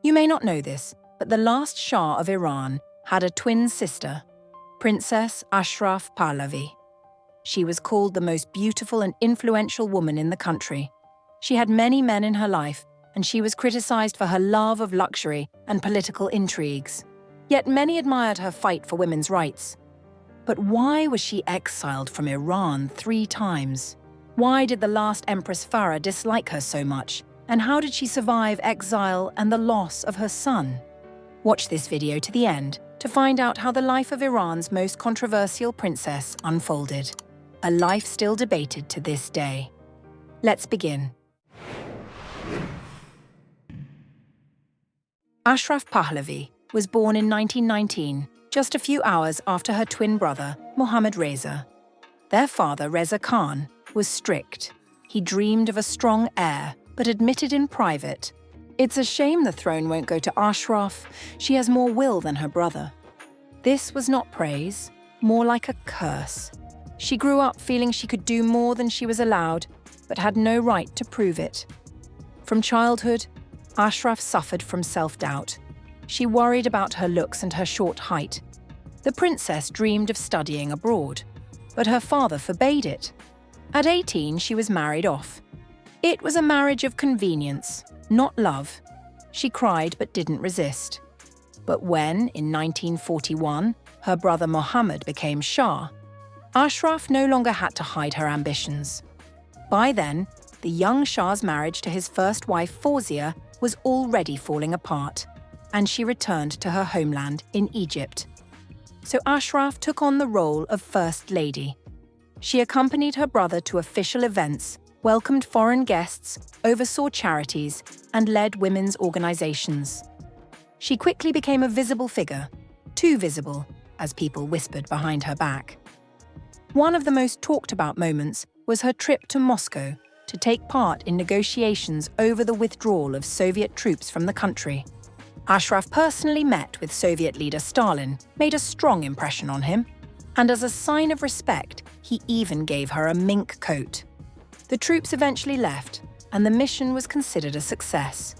You may not know this, but the last Shah of Iran had a twin sister, Princess Ashraf Pahlavi. She was called the most beautiful and influential woman in the country. She had many men in her life, and she was criticized for her love of luxury and political intrigues. Yet many admired her fight for women's rights. But why was she exiled from Iran 3 times? Why did the last Empress Farah dislike her so much? And how did she survive exile and the loss of her son? Watch this video to the end to find out how the life of Iran's most controversial princess unfolded. A life still debated to this day. Let's begin. Ashraf Pahlavi was born in 1919, just a few hours after her twin brother, Mohammad Reza. Their father, Reza Khan, was strict. He dreamed of a strong heir, but admitted in private, "It's a shame the throne won't go to Ashraf. She has more will than her brother." This was not praise, more like a curse. She grew up feeling she could do more than she was allowed, but had no right to prove it. From childhood, Ashraf suffered from self-doubt. She worried about her looks and her short height. The princess dreamed of studying abroad, but her father forbade it. At 18, she was married off. It was a marriage of convenience, not love. She cried but didn't resist. But when, in 1941, her brother Mohammed became Shah, Ashraf no longer had to hide her ambitions. By then, the young Shah's marriage to his first wife Fawzia was already falling apart, and she returned to her homeland in Egypt. So Ashraf took on the role of First Lady. She accompanied her brother to official events, welcomed foreign guests, oversaw charities, and led women's organizations. She quickly became a visible figure, too visible, as people whispered behind her back. One of the most talked about moments was her trip to Moscow to take part in negotiations over the withdrawal of Soviet troops from the country. Ashraf personally met with Soviet leader Stalin, made a strong impression on him, and as a sign of respect, he even gave her a mink coat. The troops eventually left, and the mission was considered a success.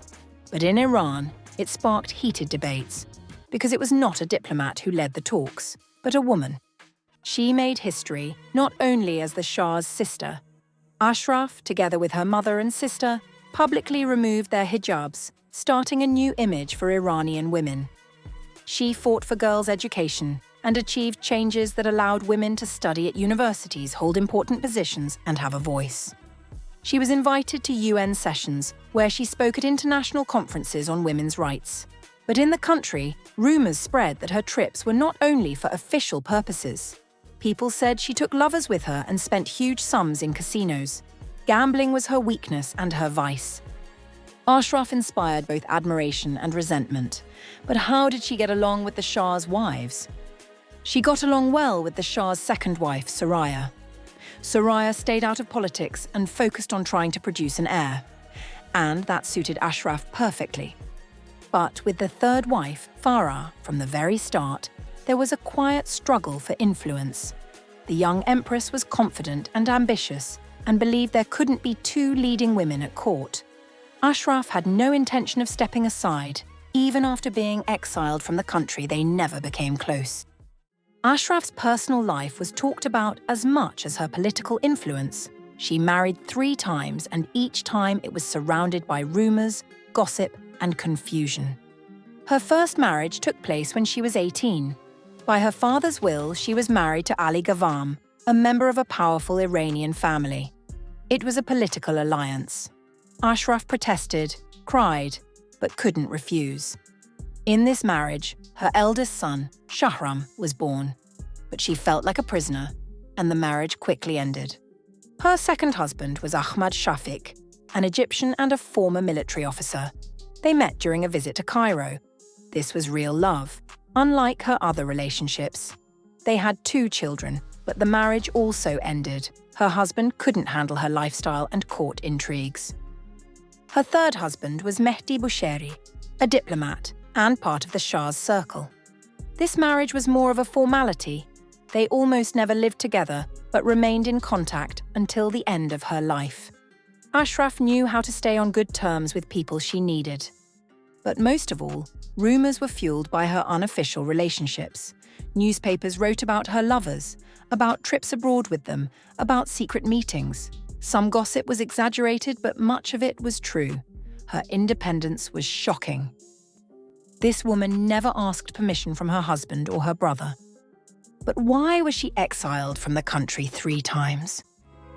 But in Iran, it sparked heated debates, because it was not a diplomat who led the talks, but a woman. She made history not only as the Shah's sister. Ashraf, together with her mother and sister, publicly removed their hijabs, starting a new image for Iranian women. She fought for girls' education and achieved changes that allowed women to study at universities, hold important positions, and have a voice. She was invited to UN sessions, where she spoke at international conferences on women's rights. But in the country, rumors spread that her trips were not only for official purposes. People said she took lovers with her and spent huge sums in casinos. Gambling was her weakness and her vice. Ashraf inspired both admiration and resentment. But how did she get along with the Shah's wives? She got along well with the Shah's second wife, Soraya. Soraya stayed out of politics and focused on trying to produce an heir. And that suited Ashraf perfectly. But with the third wife, Farah, from the very start, there was a quiet struggle for influence. The young empress was confident and ambitious and believed there couldn't be 2 leading women at court. Ashraf had no intention of stepping aside. Even after being exiled from the country, they never became close. Ashraf's personal life was talked about as much as her political influence. She married 3 times, and each time it was surrounded by rumors, gossip, and confusion. Her first marriage took place when she was 18. By her father's will, she was married to Ali Gavam, a member of a powerful Iranian family. It was a political alliance. Ashraf protested, cried, but couldn't refuse. In this marriage, her eldest son, Shahram, was born, but she felt like a prisoner, and the marriage quickly ended. Her second husband was Ahmad Shafiq, an Egyptian and a former military officer. They met during a visit to Cairo. This was real love. Unlike her other relationships, they had 2 children, but the marriage also ended. Her husband couldn't handle her lifestyle and court intrigues. Her third husband was Mehdi Bushiri, a diplomat and part of the Shah's circle. This marriage was more of a formality. They almost never lived together, but remained in contact until the end of her life. Ashraf knew how to stay on good terms with people she needed. But most of all, rumors were fueled by her unofficial relationships. Newspapers wrote about her lovers, about trips abroad with them, about secret meetings. Some gossip was exaggerated, but much of it was true. Her independence was shocking. This woman never asked permission from her husband or her brother. But why was she exiled from the country 3 times?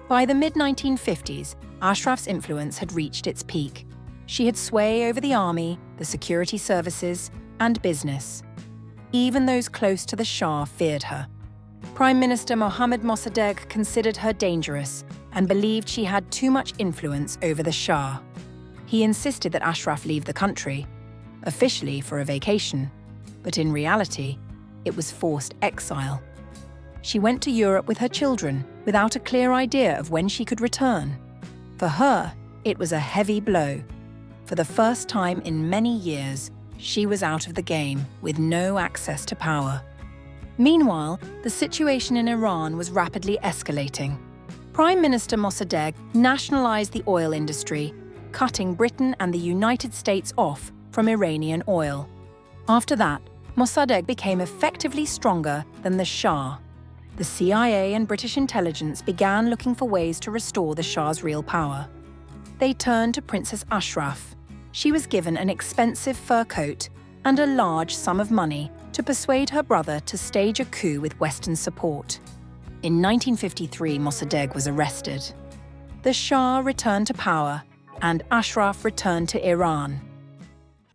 By the mid-1950s, Ashraf's influence had reached its peak. She had sway over the army, the security services, and business. Even those close to the Shah feared her. Prime Minister Mohammad Mossadegh considered her dangerous and believed she had too much influence over the Shah. He insisted that Ashraf leave the country, officially for a vacation, but in reality, it was forced exile. She went to Europe with her children without a clear idea of when she could return. For her, it was a heavy blow. For the first time in many years, she was out of the game with no access to power. Meanwhile, the situation in Iran was rapidly escalating. Prime Minister Mossadegh nationalized the oil industry, cutting Britain and the United States off from Iranian oil. After that, Mossadegh became effectively stronger than the Shah. The CIA and British intelligence began looking for ways to restore the Shah's real power. They turned to Princess Ashraf. She was given an expensive fur coat and a large sum of money to persuade her brother to stage a coup with Western support. In 1953, Mossadegh was arrested. The Shah returned to power, and Ashraf returned to Iran.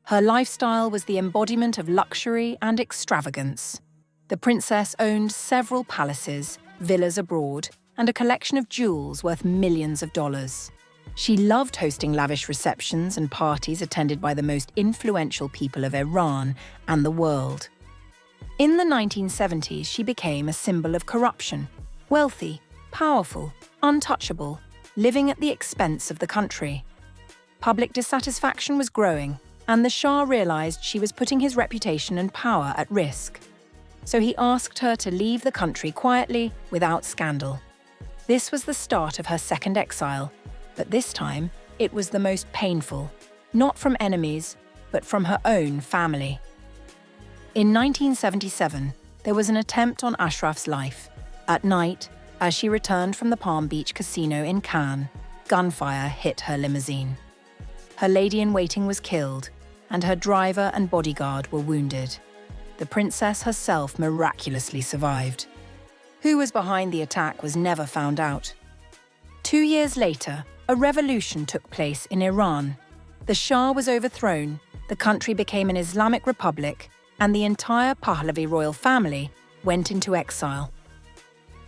Her lifestyle was the embodiment of luxury and extravagance. The princess owned several palaces, villas abroad, and a collection of jewels worth millions of dollars. She loved hosting lavish receptions and parties attended by the most influential people of Iran and the world. In the 1970s, she became a symbol of corruption, wealthy, powerful, untouchable, living at the expense of the country. Public dissatisfaction was growing, and the Shah realized she was putting his reputation and power at risk. So he asked her to leave the country quietly, without scandal. This was the start of her second exile, but this time it was the most painful, not from enemies, but from her own family. In 1977, there was an attempt on Ashraf's life. At night, as she returned from the Palm Beach casino in Cannes, gunfire hit her limousine. Her lady-in-waiting was killed, and her driver and bodyguard were wounded. The princess herself miraculously survived. Who was behind the attack was never found out. 2 years later, a revolution took place in Iran. The Shah was overthrown, the country became an Islamic republic, and the entire Pahlavi royal family went into exile.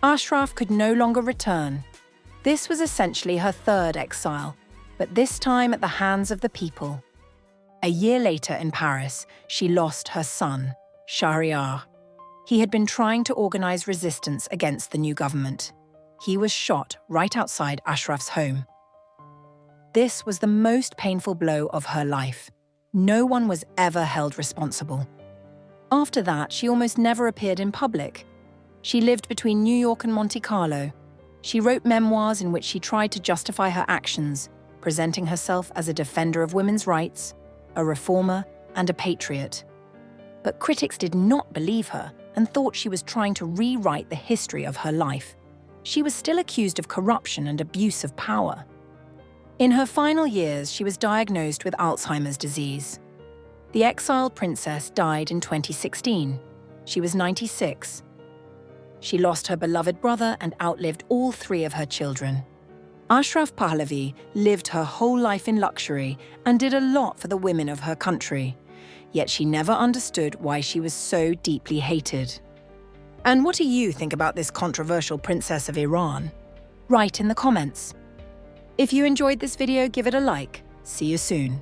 Ashraf could no longer return. This was essentially her third exile, but this time at the hands of the people. A year later in Paris, she lost her son, Shahriar. He had been trying to organize resistance against the new government. He was shot right outside Ashraf's home. This was the most painful blow of her life. No one was ever held responsible. After that, she almost never appeared in public. She lived between New York and Monte Carlo. She wrote memoirs in which she tried to justify her actions, presenting herself as a defender of women's rights, a reformer, and a patriot. But critics did not believe her and thought she was trying to rewrite the history of her life. She was still accused of corruption and abuse of power. In her final years, she was diagnosed with Alzheimer's disease. The exiled princess died in 2016. She was 96. She lost her beloved brother and outlived all 3 of her children. Ashraf Pahlavi lived her whole life in luxury and did a lot for the women of her country. Yet she never understood why she was so deeply hated. And what do you think about this controversial princess of Iran? Write in the comments. If you enjoyed this video, give it a like. See you soon.